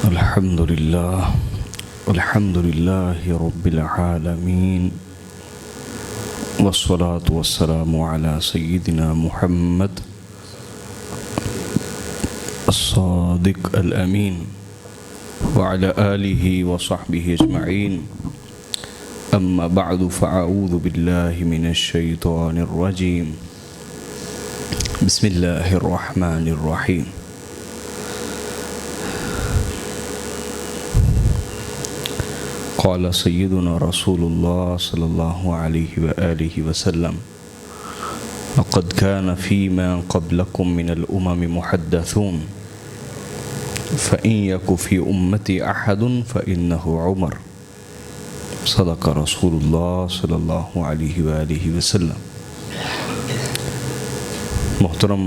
الحمد لله رب العالمين والصلاة والسلام على سيدنا محمد الصادق الأمين وعلى آله وصحبه أجمعين أما بعد فأعوذ بالله من الشيطان الرجيم بسم الله الرحمن الرحيم قال سيدنا رسول الله صلى الله عليه وآله وسلم لقد كان فيما قبلكم من الأمم محدثون فإن يك في أمتي أحد فإنه عمر صدق رسول الله صلى الله عليه وآله وسلم. محترم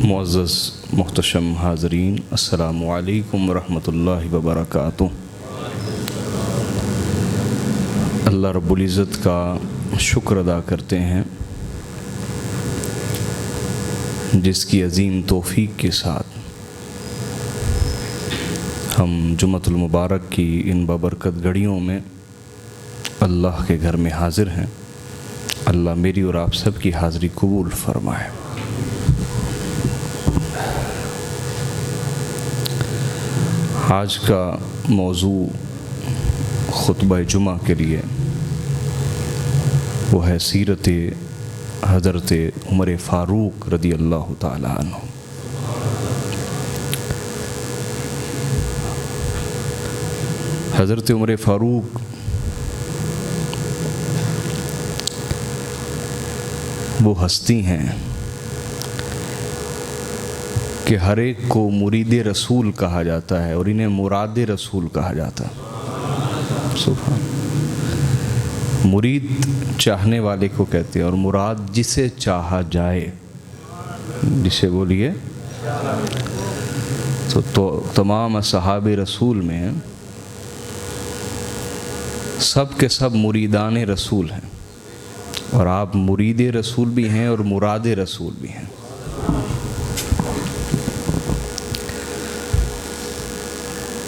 معزز محتشم حاضرین، السلام علیکم ورحمۃ اللہ وبرکاتہ۔ اللہ رب العزت کا شکر ادا کرتے ہیں جس کی عظیم توفیق کے ساتھ ہم جمعۃ المبارک کی ان بابرکت گھڑیوں میں اللہ کے گھر میں حاضر ہیں۔ اللہ میری اور آپ سب کی حاضری قبول فرمائے۔ آج کا موضوع خطبہ جمعہ کے لیے وہ ہے سیرت حضرت عمر فاروق رضی اللہ تعالی عنہ۔ حضرت عمر فاروق وہ ہستی ہیں کہ ہر ایک کو مرید رسول کہا جاتا ہے اور انہیں مراد رسول کہا جاتا ہے۔ سبحان۔ مرید چاہنے والے کو کہتے ہیں اور مراد جسے چاہا جائے، جسے بولیے تو تمام اصحاب رسول میں سب کے سب مریدان رسول ہیں، اور آپ مرید رسول بھی ہیں اور مراد رسول بھی ہیں۔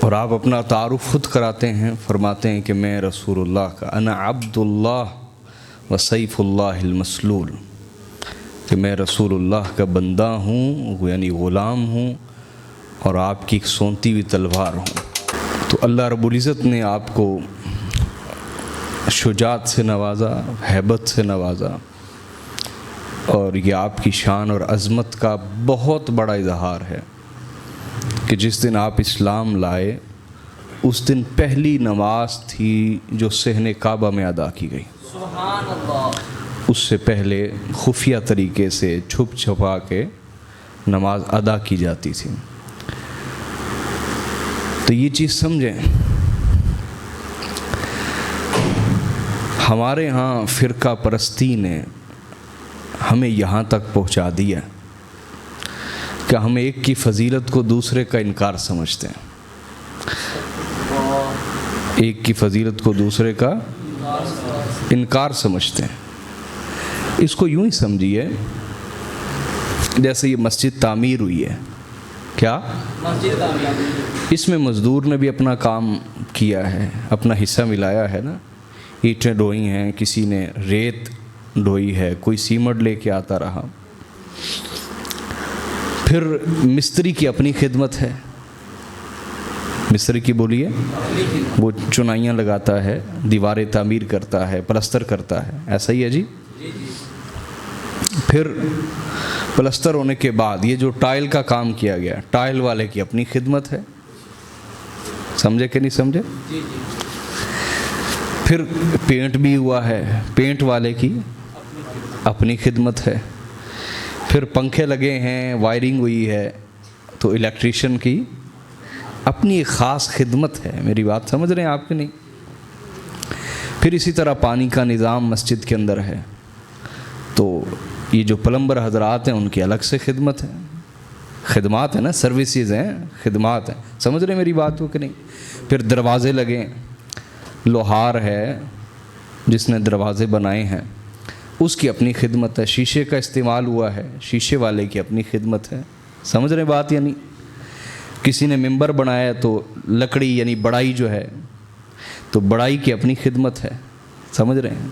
اور آپ اپنا تعارف خود کراتے ہیں، فرماتے ہیں کہ میں رسول اللہ کا انا عبد اللہ و سیف اللہ المسلول، کہ میں رسول اللہ کا بندہ ہوں، یعنی غلام ہوں، اور آپ کی ایک سونتی ہوئی تلوار ہوں۔ تو اللہ رب العزت نے آپ کو شجاعت سے نوازا، ہیبت سے نوازا، اور یہ آپ کی شان اور عظمت کا بہت بڑا اظہار ہے کہ جس دن آپ اسلام لائے اس دن پہلی نماز تھی جو صحن کعبہ میں ادا کی گئی۔ سبحان اللہ۔ اس سے پہلے خفیہ طریقے سے چھپ چھپا کے نماز ادا کی جاتی تھی۔ تو یہ چیز سمجھیں، ہمارے ہاں فرقہ پرستی نے ہمیں یہاں تک پہنچا دیا کہ ہم ایک کی فضیلت کو دوسرے کا انکار سمجھتے ہیں، ایک کی فضیلت کو دوسرے کا انکار سمجھتے ہیں۔ اس کو یوں ہی سمجھیے جیسے یہ مسجد تعمیر ہوئی ہے، کیا مسجد تعمیر، اس میں مزدور نے بھی اپنا کام کیا ہے، اپنا حصہ ملایا ہے نا، اینٹیں ڈھوئی ہیں، کسی نے ریت ڈھوئی ہے، کوئی سیمنٹ لے کے آتا رہا، پھر مستری کی اپنی خدمت ہے، مستری کی بولیے، وہ چنائیاں لگاتا ہے، دیواریں تعمیر کرتا ہے، پلستر کرتا ہے، ایسا ہی ہے جی۔ پھر پلستر ہونے کے بعد یہ جو ٹائل کا کام کیا گیا، ٹائل والے کی اپنی خدمت ہے، سمجھے کہ نہیں سمجھے؟ پھر پینٹ بھی ہوا ہے، پینٹ والے کی اپنی خدمت ہے، پھر پنکھے لگے ہیں، وائرنگ ہوئی ہے، تو الیکٹریشین کی اپنی ایک خاص خدمت ہے۔ میری بات سمجھ رہے ہیں آپ کہ نہیں؟ پھر اسی طرح پانی کا نظام مسجد کے اندر ہے، تو یہ جو پلمبر حضرات ہیں ان کی الگ سے خدمت ہے، خدمات ہیں نا، سروسز ہیں، خدمات ہیں، سمجھ رہے ہیں میری بات کو کہ نہیں؟ پھر دروازے لگے، لوہار ہے جس نے دروازے بنائے ہیں، اس کی اپنی خدمت ہے، شیشے کا استعمال ہوا ہے، شیشے والے کی اپنی خدمت ہے، سمجھ رہے بات؟ یعنی کسی نے ممبر بنایا تو لکڑی یعنی بڑائی جو ہے تو بڑائی کی اپنی خدمت ہے، سمجھ رہے ہیں؟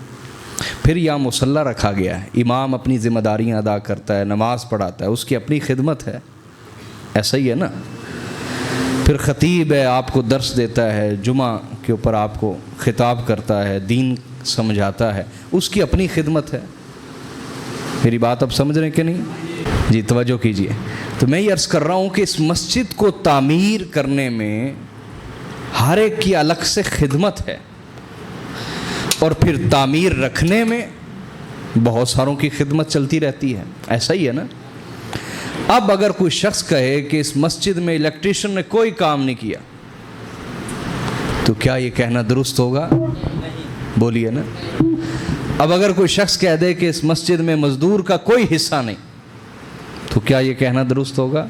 پھر یہاں مصلی رکھا گیا ہے، امام اپنی ذمہ داریاں ادا کرتا ہے، نماز پڑھاتا ہے، اس کی اپنی خدمت ہے، ایسا ہی ہے نا؟ پھر خطیب ہے، آپ کو درس دیتا ہے، جمعہ کے اوپر آپ کو خطاب کرتا ہے، دین سمجھاتا ہے، اس کی اپنی خدمت ہے۔ میری بات اب سمجھ رہے ہیں کہ نہیں؟ جی توجہ کیجئے۔ تو میں یہ عرض کر رہا ہوں کہ اس مسجد کو تعمیر کرنے میں ہر ایک کی الگ سے خدمت ہے، اور پھر تعمیر رکھنے میں بہت ساروں کی خدمت چلتی رہتی ہے، ایسا ہی ہے نا؟ اب اگر کوئی شخص کہے کہ اس مسجد میں الیکٹریشین نے کوئی کام نہیں کیا، تو کیا یہ کہنا درست ہوگا؟ بولیے نا۔ اب اگر کوئی شخص کہہ دے کہ اس مسجد میں مزدور کا کوئی حصہ نہیں، تو کیا یہ کہنا درست ہوگا؟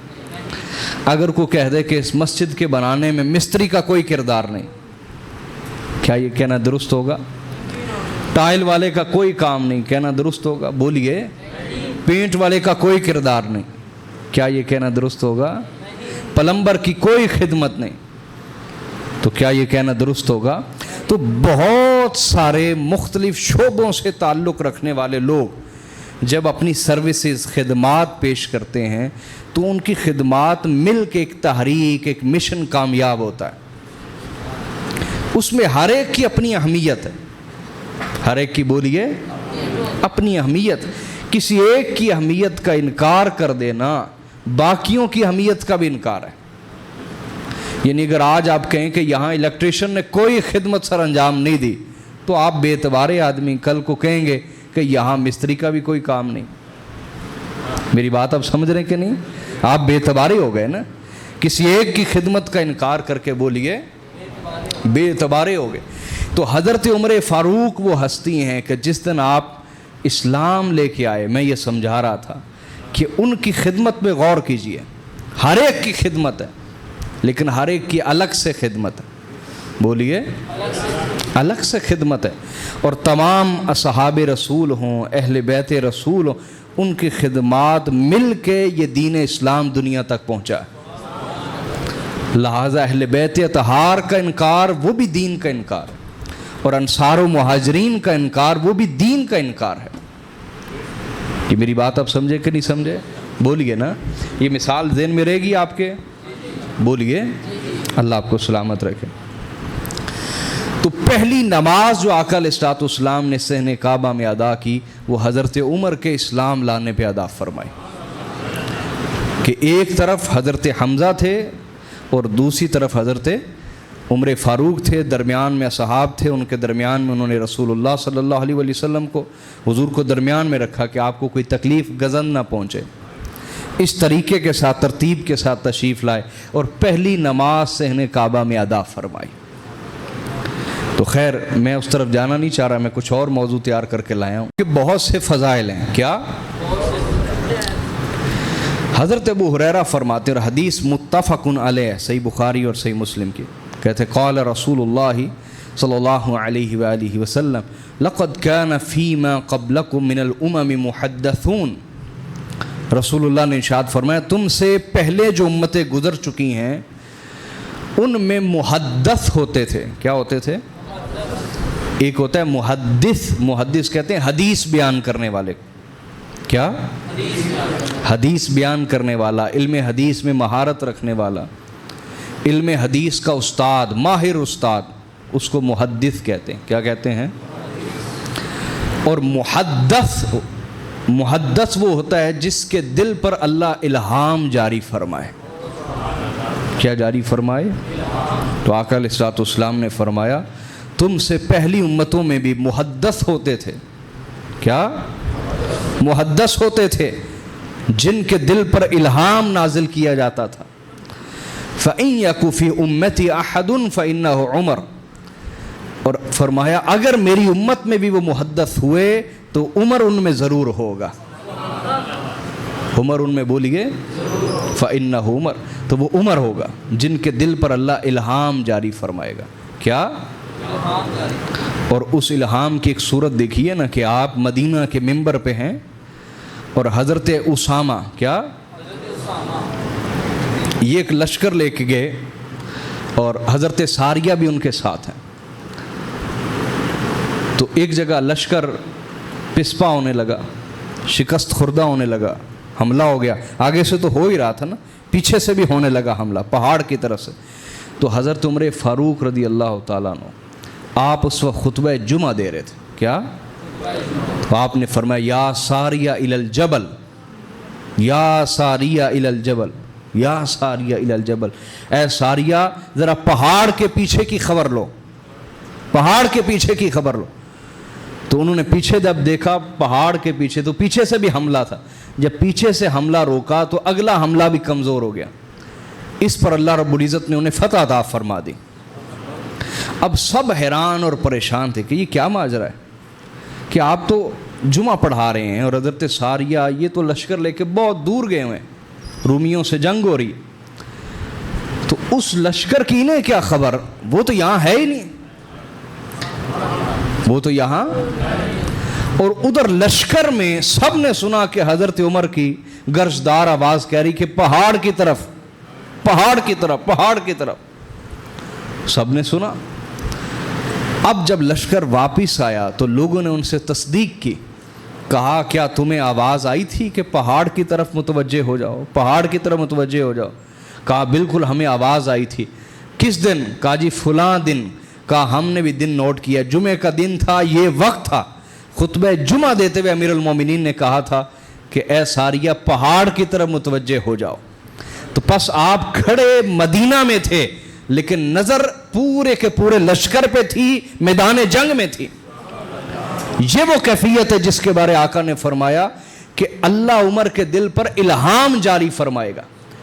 اگر کوئی کہہ دے کہ اس مسجد کے بنانے میں مستری کا کوئی کردار نہیں، کیا یہ کہنا درست ہوگا؟ ٹائل والے کا کوئی کام نہیں، کہنا درست ہوگا؟ بولیے۔ پینٹ والے کا کوئی کردار نہیں، کیا یہ کہنا درست ہوگا؟ پلمبر کی کوئی خدمت نہیں، تو کیا یہ کہنا درست ہوگا؟ تو بہت سارے مختلف شعبوں سے تعلق رکھنے والے لوگ جب اپنی سروسز خدمات پیش کرتے ہیں تو ان کی خدمات مل کے ایک تحریک، ایک مشن کامیاب ہوتا ہے۔ اس میں ہر ایک کی اپنی اہمیت ہے، ہر ایک کی بولیے اپنی اہمیت۔ کسی ایک کی اہمیت کا انکار کر دینا باقیوں کی اہمیت کا بھی انکار ہے۔ یعنی اگر آج آپ کہیں کہ یہاں الیکٹریشین نے کوئی خدمت سر انجام نہیں دی، تو آپ بے اعتبارے آدمی کل کو کہیں گے کہ یہاں مستری کا بھی کوئی کام نہیں۔ میری بات آپ سمجھ رہے ہیں کہ نہیں؟ آپ بے اعتبارے ہو گئے نا، کسی ایک کی خدمت کا انکار کر کے بولیے بے اعتبارے ہو گئے۔ تو حضرت عمر فاروق وہ ہستی ہیں کہ جس دن آپ اسلام لے کے آئے، میں یہ سمجھا رہا تھا کہ ان کی خدمت میں غور کیجئے۔ ہر ایک کی خدمت ہے، لیکن ہر ایک کی الگ سے خدمت ہے، بولیے الگ سے خدمت ہے۔ اور تمام اصحاب رسول ہوں، اہل بیت رسول ہوں، ان کی خدمات مل کے یہ دین اسلام دنیا تک پہنچا ہے۔ لہٰذا اہل بیت اطہار کا انکار وہ بھی دین کا انکار ہے، اور انصار و مہاجرین کا انکار وہ بھی دین کا انکار ہے۔ یہ میری بات آپ سمجھے کہ نہیں سمجھے؟ بولیے نا، یہ مثال ذہن میں رہے گی آپ کے؟ بولیے، اللہ آپ کو سلامت رکھے۔ تو پہلی نماز جو آقا علیہ الصلوۃ والسلام نے صحن کعبہ میں ادا کی، وہ حضرت عمر کے اسلام لانے پہ ادا فرمائی، کہ ایک طرف حضرت حمزہ تھے اور دوسری طرف حضرت عمر فاروق تھے، درمیان میں اصحاب تھے، ان کے درمیان میں انہوں نے رسول اللہ صلی اللہ علیہ وسلم کو، حضور کو درمیان میں رکھا کہ آپ کو کوئی تکلیف گزن نہ پہنچے۔ اس طریقے کے ساتھ، ترتیب کے ساتھ تشریف لائے اور پہلی نماز صحن کعبہ میں ادا فرمائی۔ تو خیر میں اس طرف جانا نہیں چاہ رہا، میں کچھ اور موضوع تیار کر کے لایا ہوں کہ بہت سے فضائل ہیں۔ کیا؟ حضرت ابو ہریرہ فرماتے ہیں، اور حدیث متفق علیہ، صحیح بخاری اور صحیح مسلم کی، کہتے قال رسول اللہ صلی اللہ علیہ وآلہ وسلم لقد كان فيما قبلكم من الامم محدثون۔ رسول اللہ نے ارشاد فرمایا تم سے پہلے جو امتیں گزر چکی ہیں ان میں محدث ہوتے تھے۔ کیا ہوتے تھے؟ ایک ہوتا ہے محدث، محدث کہتے ہیں حدیث بیان کرنے والے۔ کیا؟ حدیث بیان کرنے والا، علم حدیث میں مہارت رکھنے والا، علم حدیث کا استاد، ماہر استاد، اس کو محدث کہتے ہیں۔ کیا کہتے ہیں؟ اور محدث وہ ہوتا ہے جس کے دل پر اللہ الہام جاری فرمائے۔ کیا جاری فرمائے؟ تو آقا علیہ الصلوۃ والسلام نے فرمایا تم سے پہلی امتوں میں بھی محدث ہوتے تھے۔ کیا؟ محدث ہوتے تھے جن کے دل پر الہام نازل کیا جاتا تھا۔ فَإِن يَكُ فِي أُمَّتِي أَحَدٌ فَإِنَّهُ عُمَرٌ، اور فرمایا اگر میری امت میں بھی وہ محدث ہوئے تو عمر ان میں ضرور ہوگا۔ عمر ان میں بولیے فَإِنَّهُ عُمَرٌ، تو وہ عمر ہوگا جن کے دل پر اللہ الہام جاری فرمائے گا۔ کیا؟ اور اس الہام کی ایک صورت دیکھیے نا کہ آپ مدینہ کے ممبر پہ ہیں اور حضرت اسامہ، کیا؟ یہ ایک لشکر لے کے گئے اور حضرت ساریہ بھی ان کے ساتھ ہیں. تو ایک جگہ لشکر پسپا ہونے لگا, شکست خوردہ ہونے لگا, حملہ ہو گیا. آگے سے تو ہو ہی رہا تھا نا, پیچھے سے بھی ہونے لگا حملہ پہاڑ کی طرف سے. تو حضرت عمر فاروق رضی اللہ تعالیٰ عنہ آپ اس وقت خطبہ جمعہ دے رہے تھے. کیا؟ تو آپ نے فرمایا یا ساریہ الی الجبل, یا ساریہ الی الجبل, یا ساریہ الی الجبل. اے ساریہ ذرا پہاڑ کے پیچھے کی خبر لو, پہاڑ کے پیچھے کی خبر لو. تو انہوں نے پیچھے جب دیکھا پہاڑ کے پیچھے, تو پیچھے سے بھی حملہ تھا. جب پیچھے سے حملہ روکا تو اگلا حملہ بھی کمزور ہو گیا. اس پر اللہ رب العزت نے انہیں فتح عطا فرما دی. اب سب حیران اور پریشان تھے کہ یہ کیا ماجرا ہے کہ آپ تو جمعہ پڑھا رہے ہیں اور حضرت ساریہ یہ تو لشکر لے کے بہت دور گئے ہوئے ہیں, رومیوں سے جنگ ہو رہی ہے. تو اس لشکر کی انہیں کیا خبر, وہ تو یہاں ہے ہی نہیں, وہ تو یہاں. اور ادھر لشکر میں سب نے سنا کہ حضرت عمر کی گرجدار آواز کہہ رہی کہ پہاڑ کی طرف, پہاڑ کی طرف, پہاڑ کی طرف. سب نے سنا. اب جب لشکر واپس آیا تو لوگوں نے ان سے تصدیق کی, کہا کیا تمہیں آواز آئی تھی کہ پہاڑ کی طرف متوجہ ہو جاؤ, پہاڑ کی طرف متوجہ ہو جاؤ؟ کہا بالکل ہمیں آواز آئی تھی. کس دن؟ کہا جی فلاں دن. کہا ہم نے بھی دن نوٹ کیا, جمعے کا دن تھا, یہ وقت تھا. خطبہ جمعہ دیتے ہوئے امیر المومنین نے کہا تھا کہ اے ساریہ پہاڑ کی طرف متوجہ ہو جاؤ. تو پس آپ کھڑے مدینہ میں تھے لیکن نظر پورے کے پورے لشکر پہ تھی, میدان جنگ میں تھی. یہ وہ کیفیت ہے جس کے بارے آقا نے فرمایا کہ اللہ عمر کے دل پر الہام جاری فرمائے گا,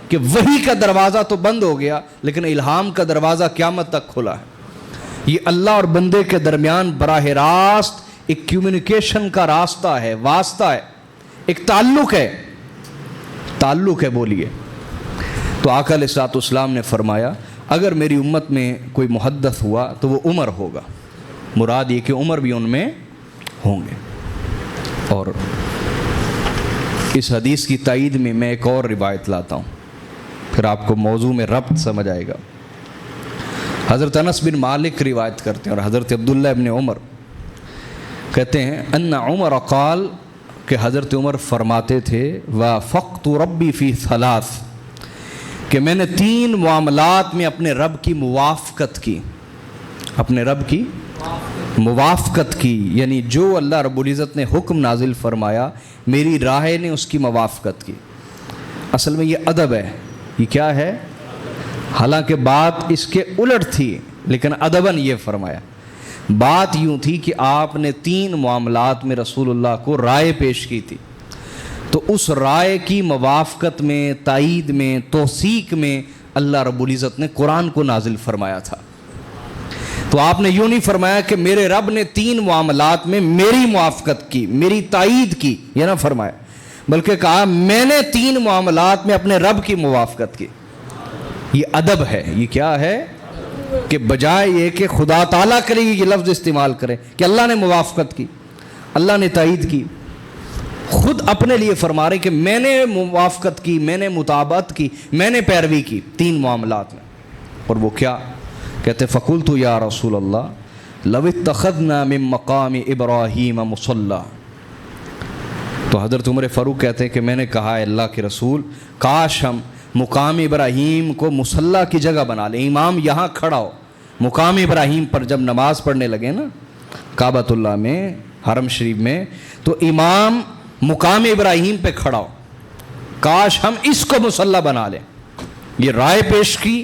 کہ وحی کا دروازہ تو بند ہو گیا لیکن الہام کا دروازہ قیامت تک کھلا ہے. یہ اللہ اور بندے کے درمیان براہ راست ایک کمیونیکیشن کا راستہ ہے, واسطہ ہے, ایک تعلق ہے, تعلق ہے. بولیے. تو آقا علیہ الصلوۃ والسلام نے فرمایا اگر میری امت میں کوئی محدث ہوا تو وہ عمر ہوگا. مراد یہ کہ عمر بھی ان میں ہوں گے. اور اس حدیث کی تائید میں میں ایک اور روایت لاتا ہوں, پھر آپ کو موضوع میں ربط سمجھ آئے گا. حضرت انس بن مالک روایت کرتے ہیں اور حضرت عبداللہ ابن عمر کہتے ہیں ان عمر قال, کہ حضرت عمر فرماتے تھے وافقت ربی فی ثلاث, کہ میں نے 3 معاملات میں اپنے رب کی موافقت کی. اپنے رب کی موافقت کی یعنی جو اللہ رب العزت نے حکم نازل فرمایا میری راہ نے اس کی موافقت کی. اصل میں یہ ادب ہے. یہ کیا ہے؟ حالانکہ بات اس کے الٹ تھی لیکن ادباً یہ فرمایا. بات یوں تھی کہ آپ نے 3 معاملات میں رسول اللہ کو رائے پیش کی تھی, تو اس رائے کی موافقت میں, تائید میں, توثیق میں اللہ رب العزت نے قرآن کو نازل فرمایا تھا. تو آپ نے یوں نہیں فرمایا کہ میرے رب نے 3 معاملات میں میری موافقت کی, میری تائید کی, یہ نہ فرمایا, بلکہ کہا میں نے 3 معاملات میں اپنے رب کی موافقت کی. یہ ادب ہے. یہ کیا ہے کہ بجائے یہ کہ خدا تعالیٰ کرے یہ لفظ استعمال کرے کہ اللہ نے موافقت کی, اللہ نے تائید کی, خود اپنے لیے فرما رہے کہ میں نے موافقت کی, میں نے مطابقت کی, میں نے پیروی کی 3 معاملات میں. اور وہ کیا کہتے؟ فقلت یا رسول اللہ لو اتخذنا من مقام ابراہیم مصلی. تو حضرت عمر فاروق کہتے ہیں کہ میں نے کہا ہے اللہ کے رسول کاش ہم مقام ابراہیم کو مصلی کی جگہ بنا لیں, امام یہاں کھڑا ہو. مقام ابراہیم پر جب نماز پڑھنے لگے نا کعبۃ اللہ میں, حرم شریف میں, تو امام مقام ابراہیم پہ کھڑا ہو. کاش ہم اس کو مصلی بنا لیں. یہ رائے پیش کی.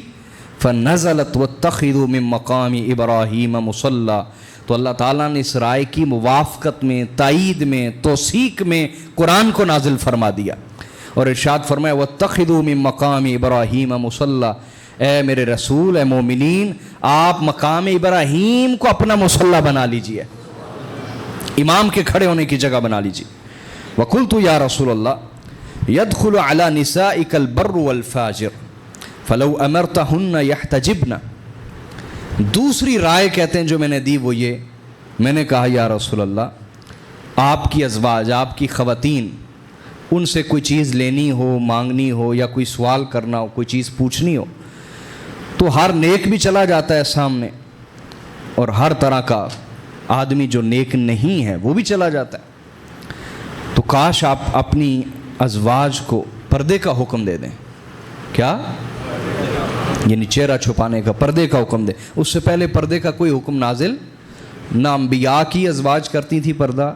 فنزلت واتخذوا من مقام ابراہیم مصلی. تو اللہ تعالیٰ نے اس رائے کی موافقت میں, تائید میں, توثیق میں قرآن کو نازل فرما دیا اور ارشاد فرمایا واتخذوا من مقام ابراہیم مصلی. اے میرے رسول, اے مومنین, آپ مقام ابراہیم کو اپنا مصلی بنا لیجئے, امام کے کھڑے ہونے کی جگہ بنا لیجئے. وقلت یا رسول اللہ يدخل على نسائك البر والفاجر فلو امرتهن يحتجبن. دوسری رائے کہتے ہیں جو میں نے دی وہ یہ, میں نے کہا یا رسول اللہ آپ کی ازواج, آپ کی خواتین ان سے کوئی چیز لینی ہو، مانگنی ہو، یا کوئی سوال کرنا ہو، کوئی چیز پوچھنی ہو، تو ہر نیک بھی چلا جاتا ہے سامنے، اور ہر طرح کا آدمی جو نیک نہیں ہے وہ بھی چلا جاتا ہے۔ تو کاش آپ اپنی ازواج کو پردے کا حکم دے دیں۔ کیا؟ یعنی چہرہ چھپانے کا، پردے کا حکم دیں۔ اس سے پہلے پردے کا کوئی حکم نازل نہ انبیاء کی ازواج کرتی تھی پردہ،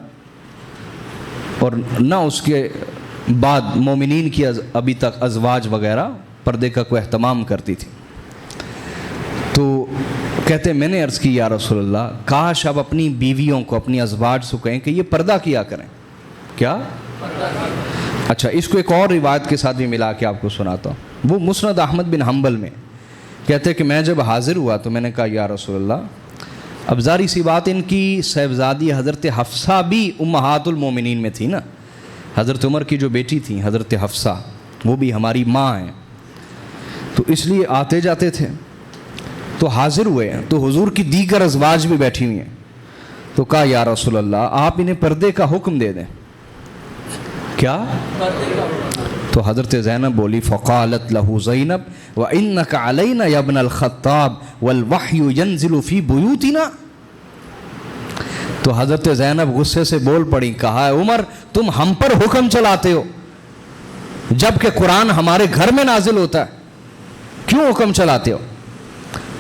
اور نہ اس کے بعد مومنین کی ابھی تک ازواج وغیرہ پردے کا کوئی اہتمام کرتی تھی۔ تو کہتے ہیں میں نے عرض کی یا رسول اللہ، کاش آپ اپنی بیویوں کو، اپنی ازواج سے کہیں کہ یہ پردہ کیا کریں۔ کیا؟ اچھا، اس کو ایک اور روایت کے ساتھ بھی ملا کے آپ کو سناتا ہوں۔ وہ مسند احمد بن حنبل میں کہتے ہیں کہ میں جب حاضر ہوا تو میں نے کہا یا رسول اللہ، اب ظاہری سی بات، ان کی صاحبزادی حضرت حفصہ بھی امہات المومنین میں تھی نا، حضرت عمر کی جو بیٹی تھی حضرت حفصہ، وہ بھی ہماری ماں ہیں، تو اس لیے آتے جاتے تھے۔ تو حاضر ہوئے تو حضور کی دیگر ازواج بھی بیٹھی ہوئی ہیں، تو کہا یا رسول اللہ آپ انہیں پردے کا حکم دے دیں۔ کیا؟ تو حضرت زینب بولی فقالت له زینب وَإِنَّكَ عَلَيْنَا يَا ابْنَ الْخَطَّابِ وَالْوَحْيُ يَنزِلُ فِي بُيُوتِنَا۔ تو حضرت زینب غصے سے بول پڑی، کہا ہے عمر تم ہم پر حکم چلاتے ہو جبکہ قرآن ہمارے گھر میں نازل ہوتا ہے، کیوں حکم چلاتے ہو؟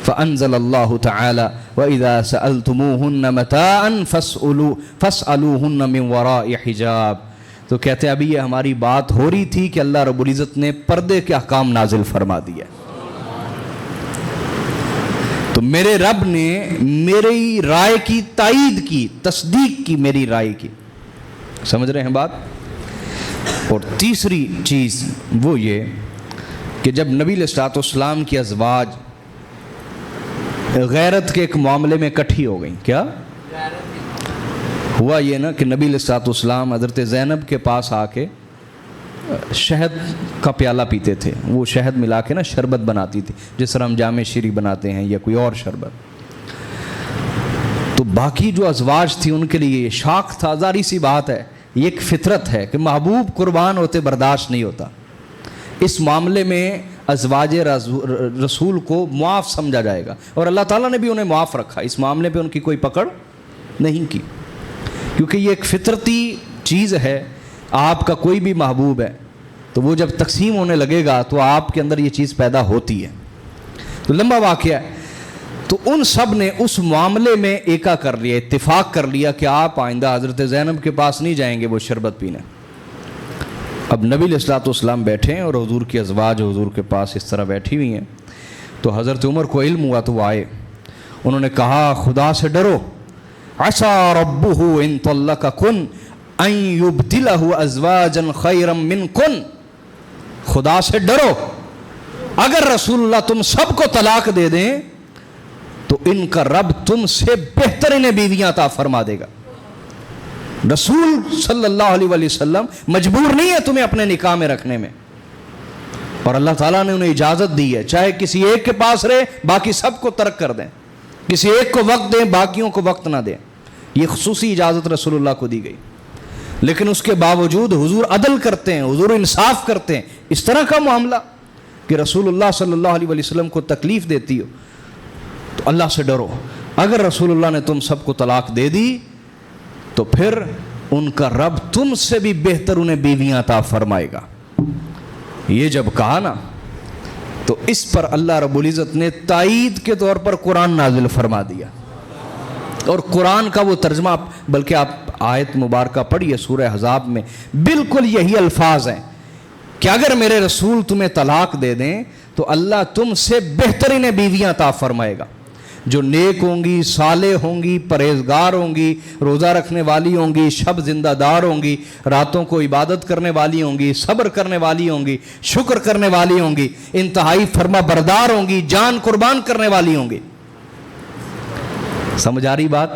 فَأَنزَلَ اللَّهُ تَعَالَى وَإِذَا سَأَلْتُمُوهُنَّ مَتَاعًا فَاسْأَلُوهُنَّ مِنْ وَرَاءِ حِجَابٍ۔ تو کہتے ہیں ابھی یہ ہماری بات ہو رہی تھی کہ اللہ رب العزت نے پردے کے احکام نازل فرما دیا۔ تو میرے رب نے میری رائے کی تائید کی، تصدیق کی میری رائے کی۔ سمجھ رہے ہیں بات؟ اور تیسری چیز وہ یہ کہ جب نبی علیہ الصلوۃ والسلام کی ازواج غیرت کے ایک معاملے میں اکٹھی ہو گئیں، کیا ہوا؟ یہ نا کہ نبی علیہ الصلوۃ والسلام حضرت زینب کے پاس آ کے شہد کا پیالہ پیتے تھے، وہ شہد ملا کے نا شربت بناتی تھی، جس طرح ہم جامع شیری بناتے ہیں یا کوئی اور شربت۔ تو باقی جو ازواج تھی ان کے لیے یہ شاق تھا، ظاہری سی بات ہے، یہ ایک فطرت ہے کہ محبوب قربان ہوتے برداشت نہیں ہوتا۔ اس معاملے میں ازواج رسول کو معاف سمجھا جائے گا، اور اللہ تعالیٰ نے بھی انہیں معاف رکھا، اس معاملے پہ ان کی کوئی پکڑ نہیں کی، کیونکہ یہ ایک فطرتی چیز ہے۔ آپ کا کوئی بھی محبوب ہے تو وہ جب تقسیم ہونے لگے گا تو آپ کے اندر یہ چیز پیدا ہوتی ہے۔ تو لمبا واقعہ ہے۔ تو ان سب نے اس معاملے میں ایکا کر لیا، اتفاق کر لیا کہ آپ آئندہ حضرت زینب کے پاس نہیں جائیں گے وہ شربت پینے۔ اب نبی علیہ الصلوۃ والسلام بیٹھے ہیں اور حضور کی ازواج حضور کے پاس اس طرح بیٹھی ہوئی ہیں، تو حضرت عمر کو علم ہوا تو وہ آئے، انہوں نے کہا خدا سے ڈرو، عسى ربه ان طلقكن ان يبدله ازواجا خيرا منكن، خدا سے ڈرو، اگر رسول اللہ تم سب کو طلاق دے دیں تو ان کا رب تم سے بہترین بیویاں عطا فرما دے گا۔ رسول صلی اللہ علیہ وآلہ وسلم مجبور نہیں ہے تمہیں اپنے نکاح میں رکھنے میں، اور اللہ تعالیٰ نے انہیں اجازت دی ہے، چاہے کسی ایک کے پاس رہے باقی سب کو ترک کر دیں، کسی ایک کو وقت دیں باقیوں کو وقت نہ دیں، یہ خصوصی اجازت رسول اللہ کو دی گئی۔ لیکن اس کے باوجود حضور عدل کرتے ہیں، حضور انصاف کرتے ہیں۔ اس طرح کا معاملہ کہ رسول اللہ صلی اللہ علیہ وسلم کو تکلیف دیتی ہو تو اللہ سے ڈرو، اگر رسول اللہ نے تم سب کو طلاق دے دی تو پھر ان کا رب تم سے بھی بہتر انہیں بیویاں عطا فرمائے گا۔ یہ جب کہا نا تو اس پر اللہ رب العزت نے تائید کے طور پر قرآن نازل فرما دیا، اور قرآن کا وہ ترجمہ، بلکہ آپ آیت مبارکہ پڑھیے سورہ احزاب میں، بالکل یہی الفاظ ہیں کہ اگر میرے رسول تمہیں طلاق دے دیں تو اللہ تم سے بہترین بیویاں عطا فرمائے گا، جو نیک ہوں گی، صالح ہوں گی، پرہیزگار ہوں گی، روزہ رکھنے والی ہوں گی، شب زندہ دار ہوں گی، راتوں کو عبادت کرنے والی ہوں گی، صبر کرنے والی ہوں گی، شکر کرنے والی ہوں گی، انتہائی فرما بردار ہوں گی، جان قربان کرنے والی ہوں گی۔ سمجھ آ رہی بات؟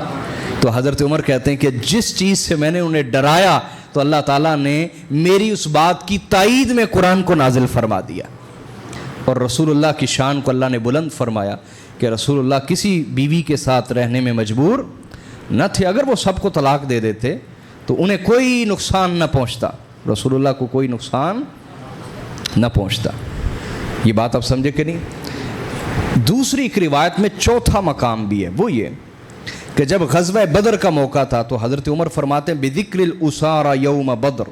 تو حضرت عمر کہتے ہیں کہ جس چیز سے میں نے انہیں ڈرایا تو اللہ تعالیٰ نے میری اس بات کی تائید میں قرآن کو نازل فرما دیا، اور رسول اللہ کی شان کو اللہ نے بلند فرمایا کہ رسول اللہ کسی بیوی کے ساتھ رہنے میں مجبور نہ تھے، اگر وہ سب کو طلاق دے دیتے تو انہیں کوئی نقصان نہ پہنچتا، رسول اللہ کو کوئی نقصان نہ پہنچتا. یہ بات آپ سمجھے کہ نہیں؟ دوسری ایک روایت میں چوتھا مقام بھی ہے، وہ یہ کہ جب غزوہ بدر کا موقع تھا تو حضرت عمر فرماتے ہیں بذکر الاسارى یوم بدر،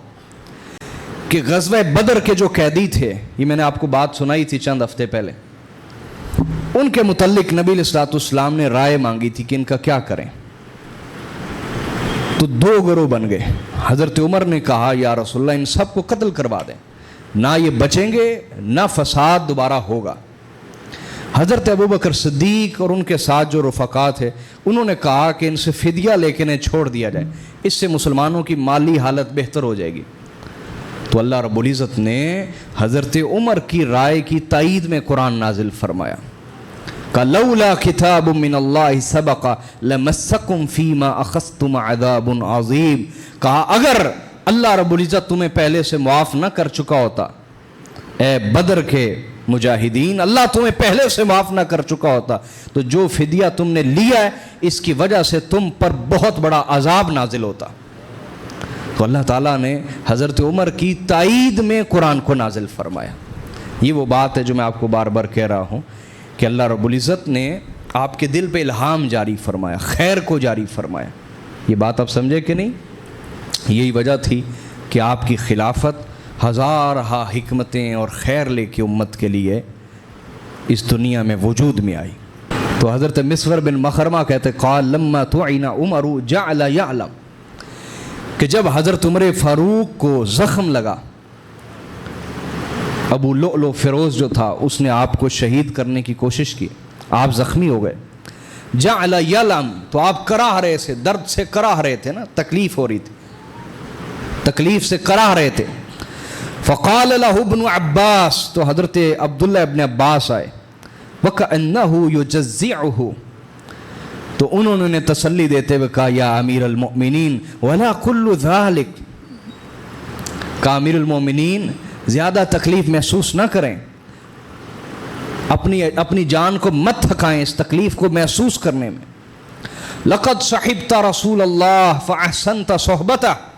کہ غزوہ بدر کے جو قیدی تھے، یہ میں نے آپ کو بات سنائی تھی چند ہفتے پہلے، ان کے متعلق نبی علیہ الصلوۃ والسلام نے رائے مانگی تھی کہ ان کا کیا کریں. تو دو گروہ بن گئے. حضرت عمر نے کہا یا رسول اللہ ان سب کو قتل کروا دیں، نہ یہ بچیں گے نہ فساد دوبارہ ہوگا. حضرت ابوبکر صدیق اور ان کے ساتھ جو رفقا تھے انہوں نے کہا کہ ان سے فدیہ لے کے انہیں چھوڑ دیا جائے، اس سے مسلمانوں کی مالی حالت بہتر ہو جائے گی. تو اللہ رب العزت نے حضرت عمر کی رائے کی تائید میں قرآن نازل فرمایا کہ لولا کتاب من اللہ سبق لمسکم فیما اخذتم عذاب عظیم. کہا اگر اللہ رب العزت تمہیں پہلے سے معاف نہ کر چکا ہوتا، اے بدر کے مجاہدین، اللہ تمہیں پہلے سے معاف نہ کر چکا ہوتا تو جو فدیہ تم نے لیا ہے اس کی وجہ سے تم پر بہت بڑا عذاب نازل ہوتا. تو اللہ تعالیٰ نے حضرت عمر کی تائید میں قرآن کو نازل فرمایا. یہ وہ بات ہے جو میں آپ کو بار بار کہہ رہا ہوں کہ اللہ رب العزت نے آپ کے دل پہ الہام جاری فرمایا، خیر کو جاری فرمایا. یہ بات آپ سمجھے کہ نہیں؟ یہی وجہ تھی کہ آپ کی خلافت ہزارہا حکمتیں اور خیر لے کے امت کے لیے اس دنیا میں وجود میں آئی. تو حضرت مسور بن مخرمہ کہتے قال لما طعن عمر جعل يعلم، کہ جب حضرت عمر فاروق کو زخم لگا، ابو لؤلؤ فیروز جو تھا اس نے آپ کو شہید کرنے کی کوشش کی، آپ زخمی ہو گئے. جعل یلم، تو آپ کراہ رہے تھے، درد سے کراہ رہے تھے نا، تکلیف ہو رہی تھی، تکلیف سے کراہ رہے تھے. فقال له ابن عباس، تو حضرت عبداللہ ابن عباس آئے، وَكَأَنَّهُ يُجَزِّعُهُ، تو انہوں نے تسلی دیتے ہوئے کہا یا امیر المؤمنین وَلَا كُلُّ ذَلِكَ، کہا امیر المؤمنین زیادہ تکلیف محسوس نہ کریں، اپنی جان کو مت تھکائیں اس تکلیف کو محسوس کرنے میں. لَقَدْ صَحِبْتَ رَسُولَ اللَّهِ فَأَحْسَنْتَ صُحْبَتَهُ،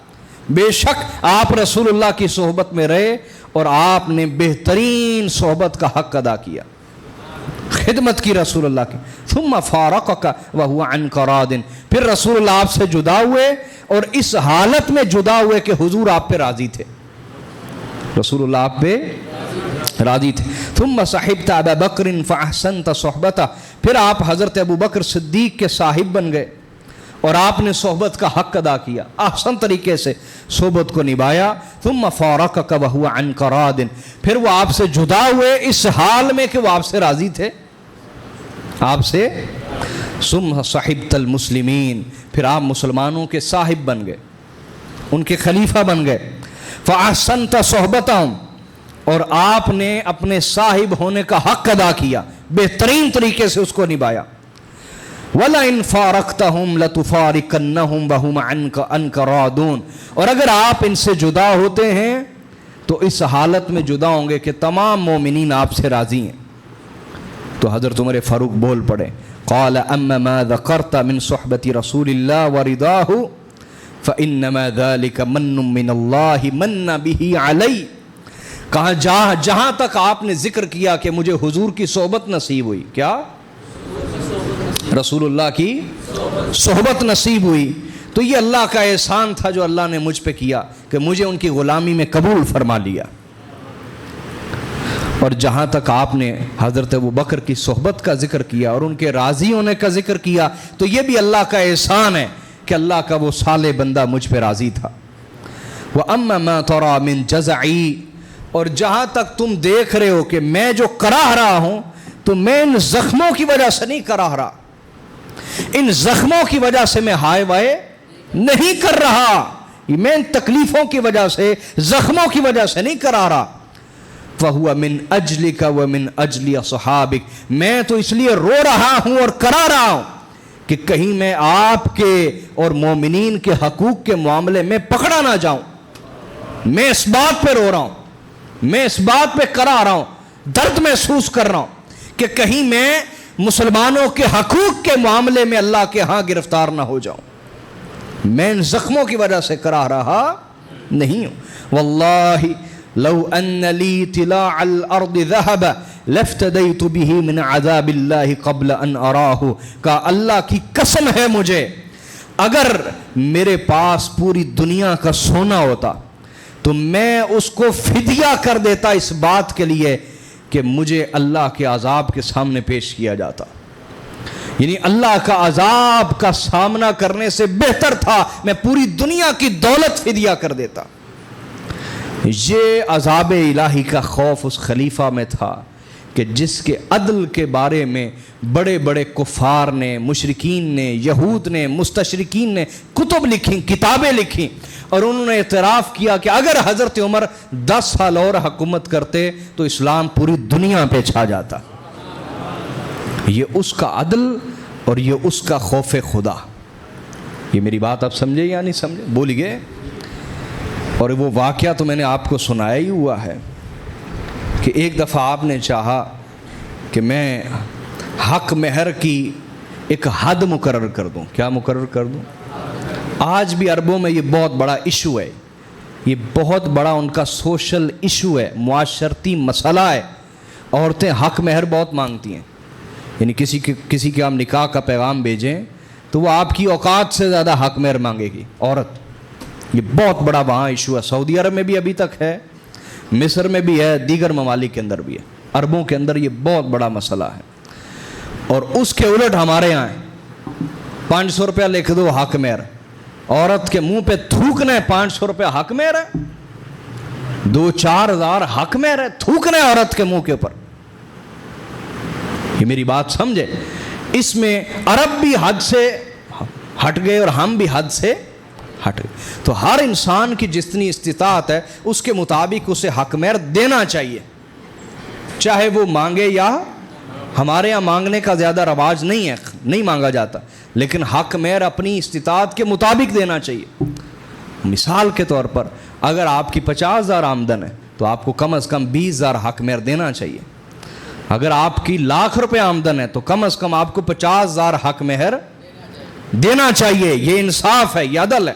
بے شک آپ رسول اللہ کی صحبت میں رہے اور آپ نے بہترین صحبت کا حق ادا کیا، خدمت کی رسول اللہ کی. ثم فارقک وهو عنک راض، پھر رسول اللہ آپ سے جدا ہوئے اور اس حالت میں جدا ہوئے کہ حضور آپ پہ راضی تھے، رسول اللہ آپ پہ راضی تھے. ثم صحبت ابا بکر فاحسنت صحبتہ، پھر آپ حضرت ابو بکر صدیق کے صاحب بن گئے اور آپ نے صحبت کا حق ادا کیا، احسن طریقے سے صحبت کو نبھایا. ثم فارقک وهو عنک راض، پھر وہ آپ سے جدا ہوئے اس حال میں کہ وہ آپ سے راضی تھے، آپ سے. ثم صحبت المسلمین، پھر آپ مسلمانوں کے صاحب بن گئے، ان کے خلیفہ بن گئے. فاحسنت صحبتہم، اور آپ نے اپنے صاحب ہونے کا حق ادا کیا، بہترین طریقے سے اس کو نبھایا. وَلَئِنْ فَارَقْتَهُمْ لَتُفَارِقَنَّهُمْ وَهُمْ عَنْكَ رَاضُونَ، اور اگر آپ ان سے جدا ہوتے ہیں تو اس حالت میں جدا ہوں گے کہ تمام مومنین آپ سے راضی ہیں. تو حضرت عمر فاروق بول پڑے، قال اما ما ذکرت من صحبت رسول اللہ ورضاہ فانما ذلك من من اللہ من به علی، کہا جہاں تک آپ نے ذکر کیا کہ مجھے حضور کی صحبت نصیب ہوئی، کیا رسول اللہ کی صحبت نصیب ہوئی، تو یہ اللہ کا احسان تھا جو اللہ نے مجھ پہ کیا کہ مجھے ان کی غلامی میں قبول فرما لیا. اور جہاں تک آپ نے حضرت ابو بکر کی صحبت کا ذکر کیا اور ان کے راضی ہونے کا ذکر کیا تو یہ بھی اللہ کا احسان ہے کہ اللہ کا وہ صالح بندہ مجھ پہ راضی تھا. وَأَمَّا مَا تَرَى مِن جَزَعِي، اور جہاں تک تم دیکھ رہے ہو کہ میں جو کراہ رہا ہوں تو میں ان زخموں کی وجہ سے نہیں کراہ رہا، ان زخموں کی وجہ سے میں ہائے وائے نہیں کر رہا، میں ان تکلیفوں کی وجہ سے زخموں کی وجہ سے نہیں کراہ رہا. فَهُوَ مِنْ أَجْلِكَ وَمِنْ أَجْلِ أَصْحَابِكَ، میں تو اس لیے رو رہا ہوں اور کرا رہا ہوں کہ کہیں میں آپ کے اور مومنین کے حقوق کے معاملے میں پکڑا نہ جاؤں. میں اس بات پہ رو رہا ہوں، میں اس بات پہ کرا رہا ہوں، درد محسوس کر رہا ہوں کہ کہیں میں مسلمانوں کے حقوق کے معاملے میں اللہ کے ہاں گرفتار نہ ہو جاؤں. میں ان زخموں کی وجہ سے کرا رہا نہیں ہوں. واللہ لو ان لی طلاع الارض ذہب لافتدیت بہ من عذاب اللہ قبل ان اراہ. کہا اللہ کی قسم ہے مجھے، اگر میرے پاس پوری دنیا کا سونا ہوتا تو میں اس کو فدیہ کر دیتا اس بات کے لیے کہ مجھے اللہ کے عذاب کے سامنے پیش کیا جاتا. یعنی اللہ کا عذاب کا سامنا کرنے سے بہتر تھا میں پوری دنیا کی دولت فدیہ کر دیتا. یہ عذاب الہی کا خوف اس خلیفہ میں تھا کہ جس کے عدل کے بارے میں بڑے بڑے کفار نے، مشرکین نے، یہود نے، مستشرکین نے کتب لکھی، کتابیں لکھی، اور انہوں نے اعتراف کیا کہ اگر حضرت عمر 10 سال اور حکومت کرتے تو اسلام پوری دنیا پہ چھا جاتا. یہ اس کا عدل اور یہ اس کا خوف خدا. یہ میری بات آپ سمجھے یا نہیں سمجھے؟ بولیے. اور وہ واقعہ تو میں نے آپ کو سنایا ہی ہوا ہے کہ ایک دفعہ آپ نے چاہا کہ میں حق مہر کی ایک حد مقرر کر دوں. کیا مقرر کر دوں؟ آج بھی عربوں میں یہ بہت بڑا ایشو ہے، یہ بہت بڑا ان کا سوشل ایشو ہے، معاشرتی مسئلہ ہے. عورتیں حق مہر بہت مانگتی ہیں. یعنی کسی کے آپ نکاح کا پیغام بھیجیں تو وہ آپ کی اوقات سے زیادہ حق مہر مانگے گی عورت. یہ بہت بڑا وہاں ایشو ہے. سعودی عرب میں بھی ابھی تک ہے، مصر میں بھی ہے، دیگر ممالک کے اندر بھی ہے. عربوں کے اندر یہ بہت بڑا مسئلہ ہے. اور اس کے الٹ ہمارے یہاں 500 روپیہ لکھ دو حق مہر. عورت کے منہ پہ تھوکنا ہے 500 روپیہ حق مہر ہے، 2-4 ہزار حق مہر ہے، تھوکنا ہے عورت کے منہ کے اوپر. یہ میری بات سمجھے. اس میں عرب بھی حد سے ہٹ گئے اور ہم بھی حد سے ہٹ گئے. تو ہر انسان کی جتنی استطاعت ہے اس کے مطابق اسے حق مہر دینا چاہیے، چاہے وہ مانگے یا ہمارے یہاں مانگنے کا زیادہ رواج نہیں ہے، نہیں مانگا جاتا، لیکن حق مہر اپنی استطاعت کے مطابق دینا چاہیے. مثال کے طور پر اگر آپ کی 50,000 آمدن ہے تو آپ کو کم از کم 20,000 حق مہر دینا چاہیے. اگر آپ کی لاکھ روپے آمدن ہے تو کم از کم آپ کو 50,000 حق مہر دینا چاہیے. یہ انصاف ہے، یہ عدل ہے.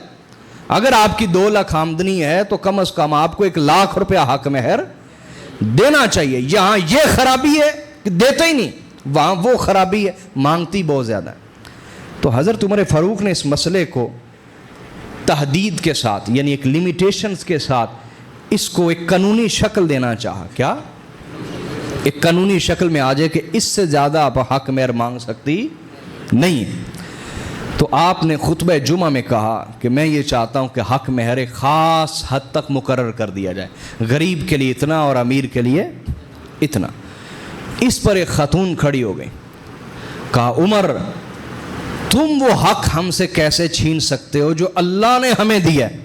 اگر آپ کی 2 لاکھ آمدنی ہے تو کم از کم آپ کو 1,00,000 روپیہ حق مہر دینا چاہیے. یہاں یہ خرابی ہے کہ دیتے ہی نہیں، وہاں وہ خرابی ہے مانگتی بہت زیادہ ہے. تو حضرت عمر فاروق نے اس مسئلے کو تحدید کے ساتھ، یعنی ایک لیمیٹیشنز کے ساتھ، اس کو ایک قانونی شکل دینا چاہا. کیا؟ ایک قانونی شکل میں آ جائے کہ اس سے زیادہ آپ حق مہر مانگ سکتی نہیں. تو آپ نے خطبہ جمعہ میں کہا کہ میں یہ چاہتا ہوں کہ حق مہر ایک خاص حد تک مقرر کر دیا جائے، غریب کے لیے اتنا اور امیر کے لیے اتنا. اس پر ایک خاتون کھڑی ہو گئی، کہا عمر تم وہ حق ہم سے کیسے چھین سکتے ہو جو اللہ نے ہمیں دیا ہے؟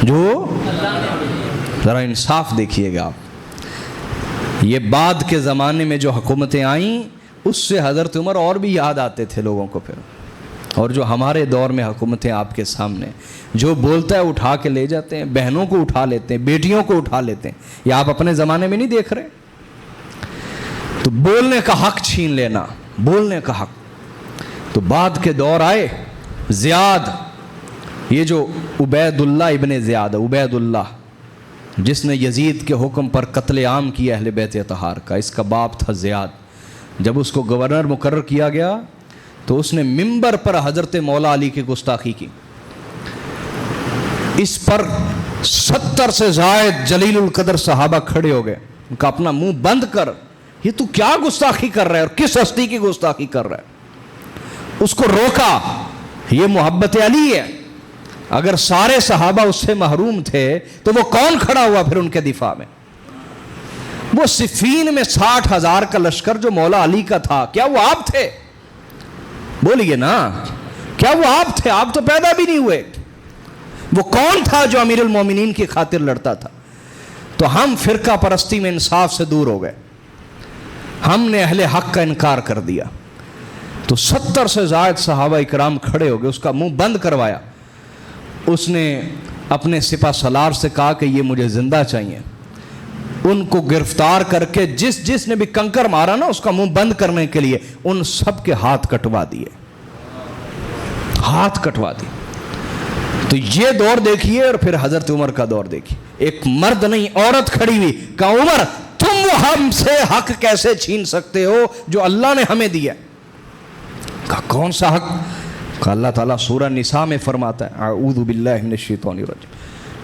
جو ذرا انصاف دیکھیے گا آپ. یہ بعد کے زمانے میں جو حکومتیں آئیں اس سے حضرت عمر اور بھی یاد آتے تھے لوگوں کو پھر. اور جو ہمارے دور میں حکومتیں آپ کے سامنے، جو بولتا ہے اٹھا کے لے جاتے ہیں، بہنوں کو اٹھا لیتے ہیں، بیٹیوں کو اٹھا لیتے ہیں. یہ آپ اپنے زمانے میں نہیں دیکھ رہے؟ تو بولنے کا حق چھین لینا، بولنے کا حق. تو بعد کے دور آئے، زیاد، یہ جو عبید اللہ ابن زیاد، عبید اللہ جس نے یزید کے حکم پر قتل عام کیا اہل بیت اطہار کا، اس کا باپ تھا زیاد. جب اس کو گورنر مقرر کیا گیا تو اس نے منبر پر حضرت مولا علی کی گستاخی کی. اس پر 70 سے زائد جلیل القدر صحابہ کھڑے ہو گئے. ان کا اپنا منہ بند کر، یہ تو کیا گستاخی کر رہا ہے اور کس ہستی کی گستاخی کر رہا ہے؟ اس کو روکا. یہ محبت علی ہے. اگر سارے صحابہ اس سے محروم تھے تو وہ کون کھڑا ہوا پھر ان کے دفاع میں؟ وہ صفین میں 60,000 کا لشکر جو مولا علی کا تھا، کیا وہ آپ تھے؟ بولیے نا، کیا وہ آپ تھے؟ آپ تو پیدا بھی نہیں ہوئے. وہ کون تھا جو امیر المومنین کی خاطر لڑتا تھا؟ تو ہم فرقہ پرستی میں انصاف سے دور ہو گئے، ہم نے اہل حق کا انکار کر دیا. تو 70 سے زائد صحابہ اکرام کھڑے ہو گئے، اس کا منہ بند کروایا. اس نے اپنے سپہ سالار سے کہا کہ یہ مجھے زندہ چاہیے. ان کو گرفتار کر کے جس نے بھی کنکر مارا نا اس کا منہ بند کرنے کے لیے ان سب کے ہاتھ کٹوا دیے، ہاتھ کٹوا دیے. تو یہ دور دیکھیے اور پھر حضرت عمر کا دور دیکھیے. ایک مرد نہیں عورت کھڑی ہوئی, کہا عمر تم ہم سے حق کیسے چھین سکتے ہو جو اللہ نے ہمیں دیا؟ کہا کون سا حق؟ کہا اللہ تعالیٰ سورہ نساء میں فرماتا ہے اعوذ باللہ من الشیطان الرجیم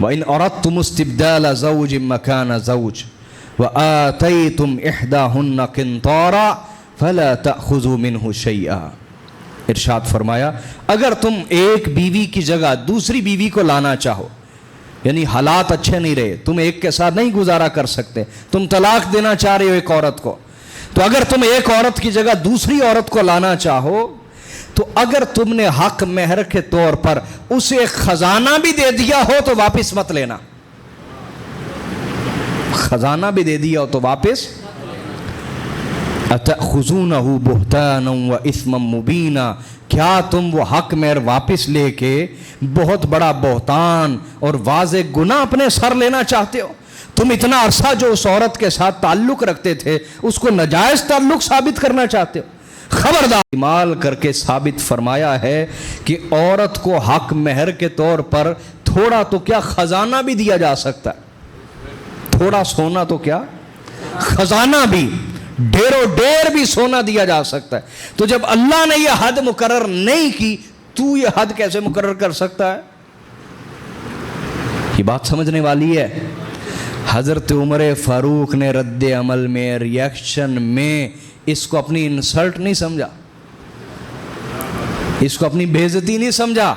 وَإِنْ أَرَدْتُمُ اسْتِبْدَالَ زَوْجٍ مَكَانَ زَوْجٍ وَآتَيْتُمْ إِحْدَاهُنَّ قِنْطَارًا فَلَا تَأْخُذُوا مِنْهُ شَيْئًا. ارشاد فرمایا اگر تم ایک بیوی کی جگہ دوسری بیوی کو لانا چاہو, یعنی حالات اچھے نہیں رہے, تم ایک کے ساتھ نہیں گزارا کر سکتے, تم طلاق دینا چاہ رہے ہو ایک عورت کو, تو اگر تم ایک عورت کی جگہ دوسری عورت کو لانا چاہو تو اگر تم نے حق مہر کے طور پر اسے خزانہ بھی دے دیا ہو تو واپس مت لینا. خزانہ بھی دے دیا ہو تو واپس. اتأخذونہ بہتانا واثما مبینا, کیا تم وہ حق مہر واپس لے کے بہت بڑا بہتان اور واضح گناہ اپنے سر لینا چاہتے ہو؟ تم اتنا عرصہ جو اس عورت کے ساتھ تعلق رکھتے تھے اس کو ناجائز تعلق ثابت کرنا چاہتے ہو؟ خبردار. استعمال کر کے ثابت فرمایا ہے کہ عورت کو حق مہر کے طور پر تھوڑا تو کیا خزانہ بھی دیا جا سکتا ہے, تھوڑا سونا تو کیا خزانہ بھی, ڈیروں ڈیر بھی سونا دیا جا سکتا ہے. تو جب اللہ نے یہ حد مقرر نہیں کی تو یہ حد کیسے مقرر کر سکتا ہے؟ یہ بات سمجھنے والی ہے. حضرت عمر فاروق نے رد عمل میں ریاکشن میں اس کو اپنی انسلٹ نہیں سمجھا, اس کو اپنی بے عزتی نہیں سمجھا,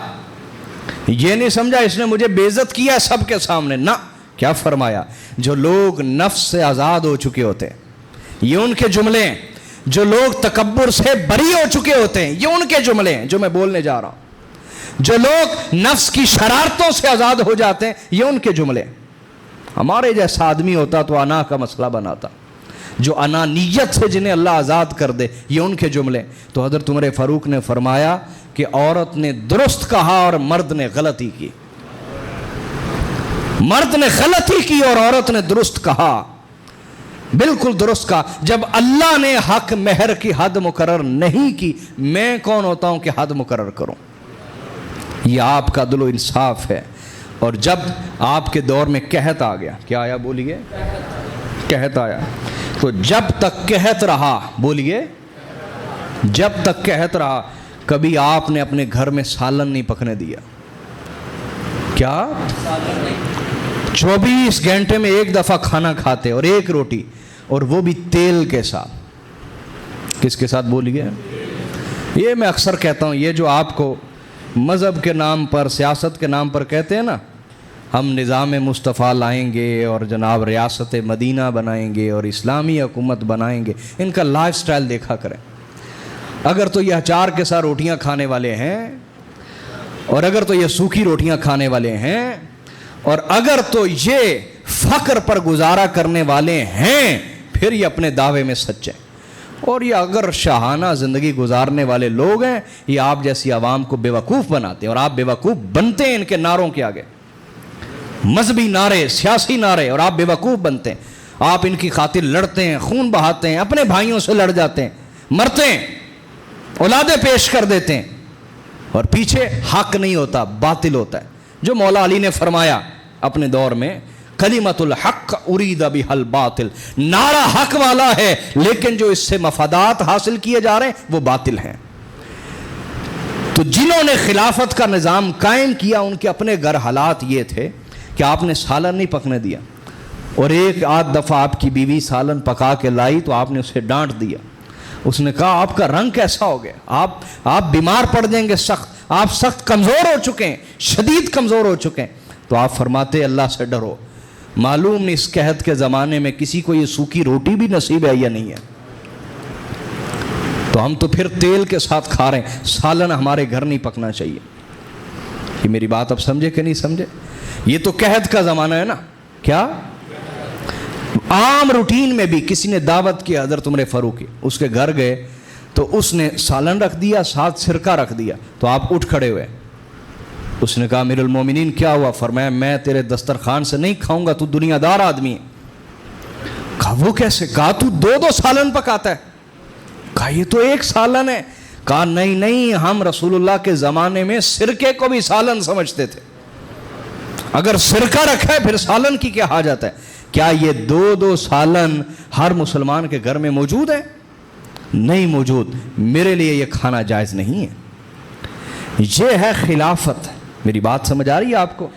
یہ نہیں سمجھا اس نے مجھے بے عزت کیا سب کے سامنے. نہ, کیا فرمایا, جو لوگ نفس سے آزاد ہو چکے ہوتے ہیں یہ ان کے جملے ہیں, جو لوگ تکبر سے بری ہو چکے ہوتے ہیں یہ ان کے جملے ہیں جو میں بولنے جا رہا ہوں, جو لوگ نفس کی شرارتوں سے آزاد ہو جاتے ہیں یہ ان کے جملے ہیں. ہمارے جیسا آدمی ہوتا تو انا کا مسئلہ بناتا, جو انانیت سے جنہیں اللہ آزاد کر دے یہ ان کے جملے. تو حضرت عمر فاروق نے فرمایا کہ عورت نے درست کہا اور مرد نے غلطی کی, مرد نے غلطی کی اور عورت نے درست کہا, بالکل درست کہا. جب اللہ نے حق مہر کی حد مقرر نہیں کی, میں کون ہوتا ہوں کہ حد مقرر کروں؟ یہ آپ کا عدل و انصاف ہے. اور جب آپ کے دور میں قحط آ گیا, کیا آیا بولیے؟ قحط آیا, تو جب تک قحط رہا, بولیے جب تک قحط رہا, کبھی آپ نے اپنے گھر میں سالن نہیں پکنے دیا. کیا 24 گھنٹے میں ایک دفعہ کھانا کھاتے اور ایک روٹی, اور وہ بھی تیل کے ساتھ. کس کے ساتھ بولیے؟ یہ میں اکثر کہتا ہوں, یہ جو آپ کو مذہب کے نام پر سیاست کے نام پر کہتے ہیں نا ہم نظام مصطفیٰ لائیں گے اور جناب ریاست مدینہ بنائیں گے اور اسلامی حکومت بنائیں گے, ان کا لائف سٹائل دیکھا کریں. اگر تو یہ اچار کے ساتھ روٹیاں کھانے والے ہیں, اور اگر تو یہ سوکھی روٹیاں کھانے والے ہیں, اور اگر تو یہ فقر پر گزارا کرنے والے ہیں, پھر یہ اپنے دعوے میں سچے. اور یہ اگر شاہانہ زندگی گزارنے والے لوگ ہیں, یہ آپ جیسی عوام کو بیوقوف بناتے ہیں, اور آپ بیوقوف بنتے ہیں ان کے نعروں کے آگے, مذہبی نعرے, سیاسی نعرے, اور آپ بیوقوف بنتے ہیں. آپ ان کی خاطر لڑتے ہیں, خون بہاتے ہیں, اپنے بھائیوں سے لڑ جاتے ہیں, مرتے ہیں, اولادیں پیش کر دیتے ہیں, اور پیچھے حق نہیں ہوتا, باطل ہوتا ہے. جو مولا علی نے فرمایا اپنے دور میں, کلمۃ الحق ارید بہا الباطل, نعرہ حق والا ہے لیکن جو اس سے مفادات حاصل کیے جا رہے ہیں وہ باطل ہیں. تو جنہوں نے خلافت کا نظام قائم کیا ان کے اپنے گھر حالات یہ تھے کہ آپ نے سالن نہیں پکنے دیا, اور ایک آدھ دفعہ آپ کی بیوی سالن پکا کے لائی تو آپ نے اسے ڈانٹ دیا. اس نے کہا آپ کا رنگ کیسا ہو گیا, آپ بیمار پڑ جائیں گے سخت, آپ سخت کمزور ہو چکے ہیں, شدید کمزور ہو چکے ہیں. تو آپ فرماتے اللہ سے ڈرو, معلوم نہیں اس قحط کے زمانے میں کسی کو یہ سوکھی روٹی بھی نصیب ہے یا نہیں ہے. تو ہم تو پھر تیل کے ساتھ کھا رہے ہیں, سالن ہمارے گھر نہیں پکنا چاہیے. یہ میری بات اب سمجھے کہ نہیں سمجھے؟ یہ تو قحط کا زمانہ ہے نا. کیا عام روٹین میں بھی کسی نے دعوت کی حضرت عمر فاروق کی, اس کے گھر گئے تو اس نے سالن رکھ دیا, ساتھ سرکہ رکھ دیا, تو آپ اٹھ کھڑے ہوئے. اس نے کہا امیر المومنین کیا ہوا؟ فرمایا میں تیرے دسترخوان سے نہیں کھاؤں گا, تو دنیا دار آدمی ہے. کہا وہ کیسے؟ کہا تو دو سالن پکاتا ہے. کہا یہ تو ایک سالن ہے. کہا نہیں, ہم رسول اللہ کے زمانے میں سرکے کو بھی سالن سمجھتے تھے. اگر سرکہ رکھا ہے پھر سالن کی کیا حاجت ہے؟ کیا یہ دو سالن ہر مسلمان کے گھر میں موجود ہے؟ نہیں موجود. میرے لیے یہ کھانا جائز نہیں ہے. یہ ہے خلافت. میری بات سمجھ آ رہی ہے آپ کو؟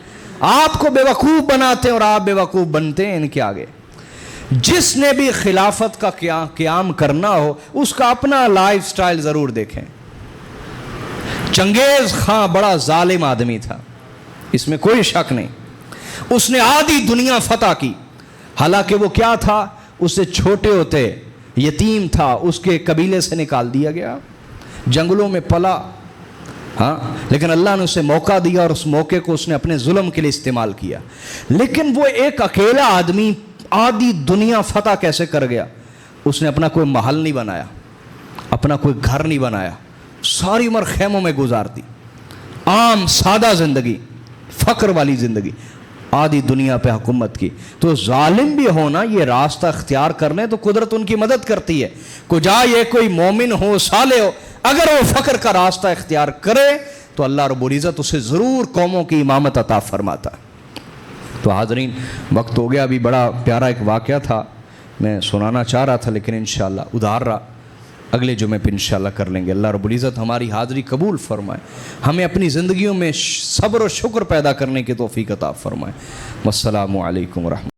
آپ کو بے وقوف بناتے ہیں اور آپ بے وقوف بنتے ہیں ان کے آگے. جس نے بھی خلافت کا قیام کرنا ہو اس کا اپنا لائف سٹائل ضرور دیکھیں. چنگیز خان بڑا ظالم آدمی تھا, اس میں کوئی شک نہیں. اس نے آدھی دنیا فتح کی, حالانکہ وہ کیا تھا؟ اس سے چھوٹے ہوتے یتیم تھا, اس کے قبیلے سے نکال دیا گیا, جنگلوں میں پلا. ہاں, لیکن اللہ نے اسے موقع دیا اور اس موقع کو اس نے اپنے ظلم کے لیے استعمال کیا. لیکن وہ ایک اکیلا آدمی آدھی دنیا فتح کیسے کر گیا؟ اس نے اپنا کوئی محل نہیں بنایا, اپنا کوئی گھر نہیں بنایا, ساری عمر خیموں میں گزار دی, عام سادہ زندگی, فقر والی زندگی, آدھی دنیا پہ حکومت کی. تو ظالم بھی ہونا یہ راستہ اختیار کرنے تو قدرت ان کی مدد کرتی ہے. کجا یہ کوئی مومن ہو, صالح ہو, اگر وہ فقر کا راستہ اختیار کرے تو اللہ رب العزت اسے ضرور قوموں کی امامت عطا فرماتا ہے. تو حاضرین, وقت ہو گیا. ابھی بڑا پیارا ایک واقعہ تھا, میں سنانا چاہ رہا تھا لیکن انشاءاللہ ادھار رہا, اگلے جمعے پہ انشاءاللہ کر لیں گے. اللہ رب العزت ہماری حاضری قبول فرمائے, ہمیں اپنی زندگیوں میں صبر و شکر پیدا کرنے کی توفیق عطا فرمائے. والسلام علیکم ورحمۃ اللہ.